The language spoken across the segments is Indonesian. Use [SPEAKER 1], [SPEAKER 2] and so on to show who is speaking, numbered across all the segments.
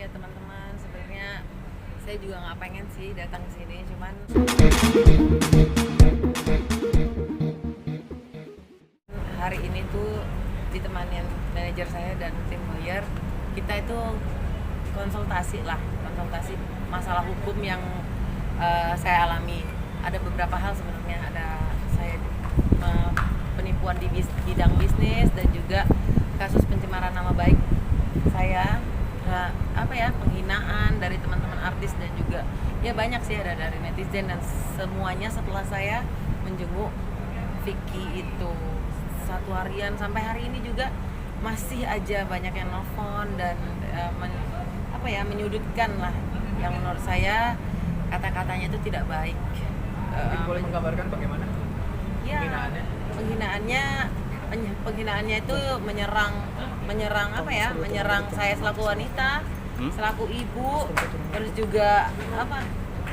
[SPEAKER 1] ya teman-teman, sebenarnya saya juga nggak pengen sih datang ke sini, cuman hari ini tuh ditemanin manajer saya dan tim lawyer, kita itu konsultasi masalah hukum yang saya alami. Ada beberapa hal sebenarnya, ada saya penipuan di bidang bisnis dan juga kasus pencemaran nama baik saya, penghinaan dari teman-teman artis dan juga ya banyak sih, ada dari netizen, dan semuanya setelah saya menjenguk Vicky itu satu harian sampai hari ini juga masih aja banyak yang nelfon dan menyudutkan lah, yang menurut saya kata-katanya itu tidak baik.
[SPEAKER 2] Boleh menggambarkan bagaimana
[SPEAKER 1] Ya, penghinaannya itu menyerang saya selaku wanita, selaku ibu, terus juga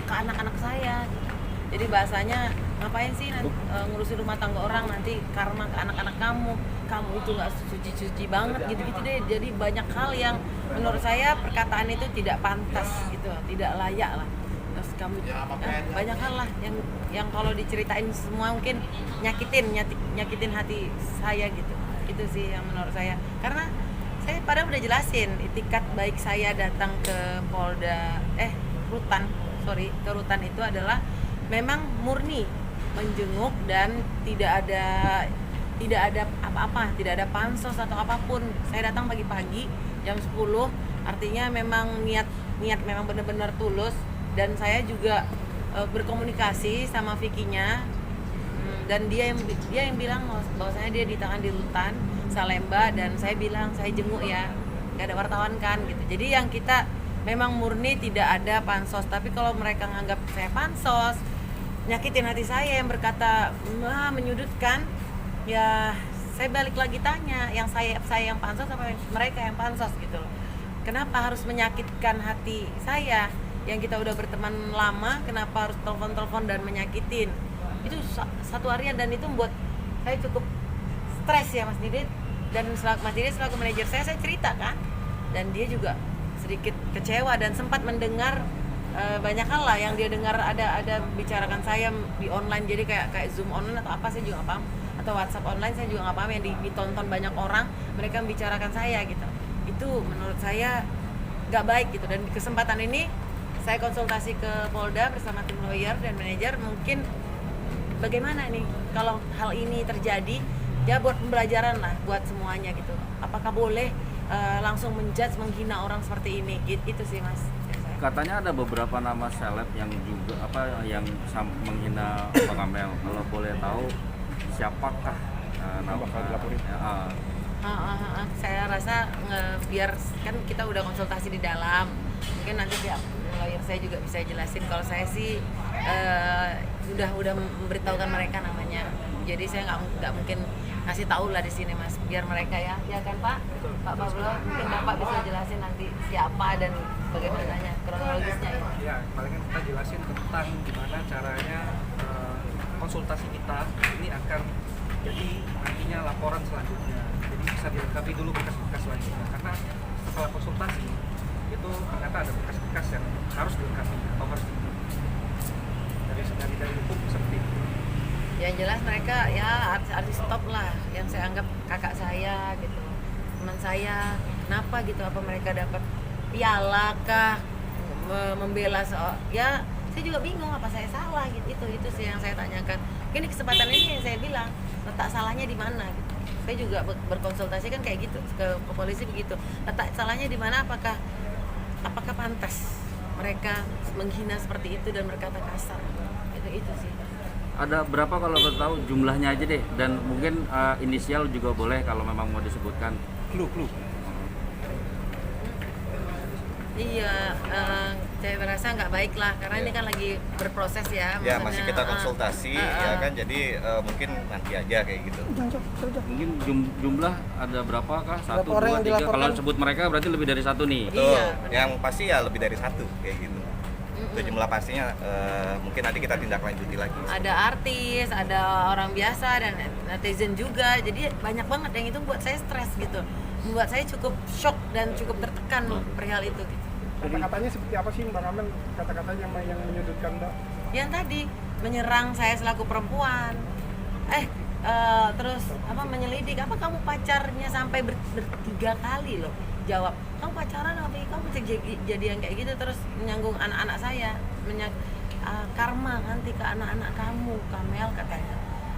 [SPEAKER 1] ke anak-anak saya. Jadi bahasanya, ngapain sih ngurusin rumah tangga orang, nanti karma ke anak-anak kamu itu nggak suci banget gitu deh. Jadi banyak hal yang menurut saya perkataan itu tidak pantas gitu, tidak layak lah. Terus kamu banyak hal lah yang kalau diceritain semua mungkin nyakitin hati saya gitu. Itu sih yang menurut saya, karena saya padahal udah jelasin itikat baik saya datang ke rutan itu adalah memang murni menjenguk dan tidak ada apa-apa, tidak ada pansos atau apapun. Saya datang pagi-pagi jam 10, artinya memang niat memang benar-benar tulus. Dan saya juga berkomunikasi sama Vicky-nya, dan dia yang bilang bahwasanya dia ditahan di rutan Salemba, dan saya bilang saya jenguk ya, nggak ada wartawan kan gitu. Jadi yang kita memang murni tidak ada pansos. Tapi kalau mereka nganggap saya pansos, nyakitin hati saya, yang berkata menyudutkan, ya saya balik lagi tanya, yang saya yang pansos apa mereka yang pansos gitu loh. Kenapa harus menyakitkan hati saya yang kita udah berteman lama? Kenapa harus telepon dan menyakitin? Itu satu harian, dan itu membuat saya cukup stres ya Mas Didit. Dan Mas Didit selaku manajer saya cerita kan, dan dia juga sedikit kecewa dan sempat mendengar banyak hal lah yang dia dengar, ada bicarakan saya di online, jadi kayak Zoom online atau apa, saya juga nggak paham, atau WhatsApp online saya juga nggak paham, yang ditonton banyak orang, mereka membicarakan saya gitu. Itu menurut saya nggak baik gitu. Dan di kesempatan ini saya konsultasi ke Polda bersama tim lawyer dan manajer, mungkin bagaimana nih kalau hal ini terjadi, ya buat pembelajaran lah buat semuanya gitu. Apakah boleh langsung menjudge, menghina orang seperti ini? Itu sih Mas.
[SPEAKER 3] Katanya ada beberapa nama seleb yang juga yang menghina Bang Amel. Kalau boleh tahu siapakah nama
[SPEAKER 1] saya rasa biar kan kita udah konsultasi di dalam, mungkin nanti pihak lawyer saya juga bisa jelasin. Kalau saya sih udah memberitahukan mereka namanya, jadi saya nggak mungkin ngasih tahu lah di sini Mas, biar mereka ya kan Pak Pablo, mungkin Bapak bisa jelasin nanti siapa dan bagaimananya kronologisnya ya.
[SPEAKER 2] Ya, paling kita jelasin tentang gimana caranya konsultasi kita ini akan jadi nantinya laporan selanjutnya. Jadi bisa dilengkapi dulu berkas-berkas selanjutnya, karena setelah konsultasi itu ternyata ada berkas-berkas yang harus dilengkapi atau harus dari hukum seperti itu.
[SPEAKER 1] Yang jelas mereka ya artis stop lah, yang saya anggap kakak saya gitu, teman saya. Kenapa gitu, apa mereka dapat piala kah, membela ya saya juga bingung apa saya salah gitu. Itu sih yang saya tanyakan. Mungkin di kesempatan ini yang saya bilang letak salahnya di mana gitu. Saya juga berkonsultasi kan kayak gitu ke polisi begitu, letak salahnya di mana, apakah pantas mereka menghina seperti itu dan berkata kasar. Itu sih.
[SPEAKER 3] Ada berapa kalau boleh tahu jumlahnya aja deh, dan mungkin inisial juga boleh kalau memang mau disebutkan. Clue.
[SPEAKER 1] Iya, saya merasa nggak baik lah, karena ini kan lagi berproses ya.
[SPEAKER 4] Ya, masih kita konsultasi ya kan, jadi mungkin nanti aja kayak gitu.
[SPEAKER 3] Mungkin jumlah ada berapa kah? 1,
[SPEAKER 5] Berapa
[SPEAKER 3] 2, 3. Kalau sebut mereka berarti lebih dari 1 nih.
[SPEAKER 4] Betul.
[SPEAKER 1] Iya,
[SPEAKER 4] Yang pasti ya lebih dari 1 kayak gitu. Itu jumlah pastinya mungkin nanti kita tindak lanjuti lagi.
[SPEAKER 1] Ada artis, ada orang biasa, dan netizen juga. Jadi banyak banget yang itu buat saya stres gitu. Membuat saya cukup shock dan cukup tertekan perihal itu gitu.
[SPEAKER 5] Kata-katanya seperti apa sih Mbak Amel? Kata-katanya yang menyudutkan Mbak?
[SPEAKER 1] Yang tadi menyerang saya selaku perempuan, terus apa menyelidik, apa kamu pacarnya sampai bertiga kali loh, jawab kamu pacaran apa kamu jadi yang kayak gitu, terus menyanggung anak-anak saya, karma nanti ke anak-anak kamu, Kamel katanya,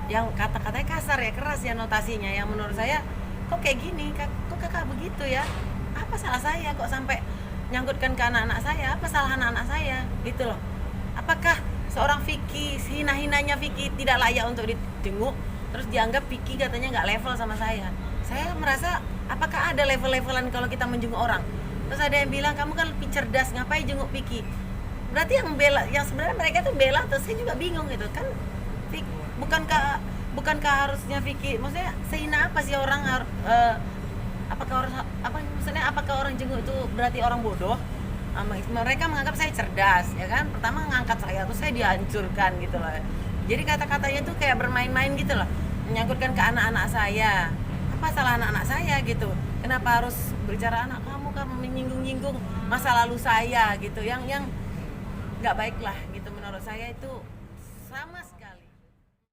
[SPEAKER 1] yang kata-katanya kasar ya, keras ya notasinya, yang menurut saya kok kayak gini, kok kakak begitu ya, apa salah saya kok sampai nyangkutkan ke anak-anak saya, apa salah anak-anak saya gitu loh. Apakah seorang Vicky, hina-hinanya Vicky tidak layak untuk dijenguk, terus dianggap Vicky katanya nggak level sama saya merasa apakah ada level-levelan kalau kita menjenguk orang? Terus ada yang bilang kamu kan lebih cerdas, ngapain jenguk Vicky? Berarti yang sebenarnya mereka tuh bela, terus saya juga bingung gitu kan, bukankah harusnya Vicky, maksudnya sehina apa sih orang apakah orang jenguk itu berarti orang bodoh? Mereka menganggap saya cerdas, ya kan? Pertama ngangkat saya, terus saya dihancurkan gitu loh. Jadi kata-katanya tuh kayak bermain-main gitu loh, menyangkutkan ke anak-anak saya. Apa salah anak-anak saya gitu? Kenapa harus berbicara anak kamu menyinggung-nyinggung masa lalu saya gitu? Yang nggak baik lah gitu menurut saya itu sama.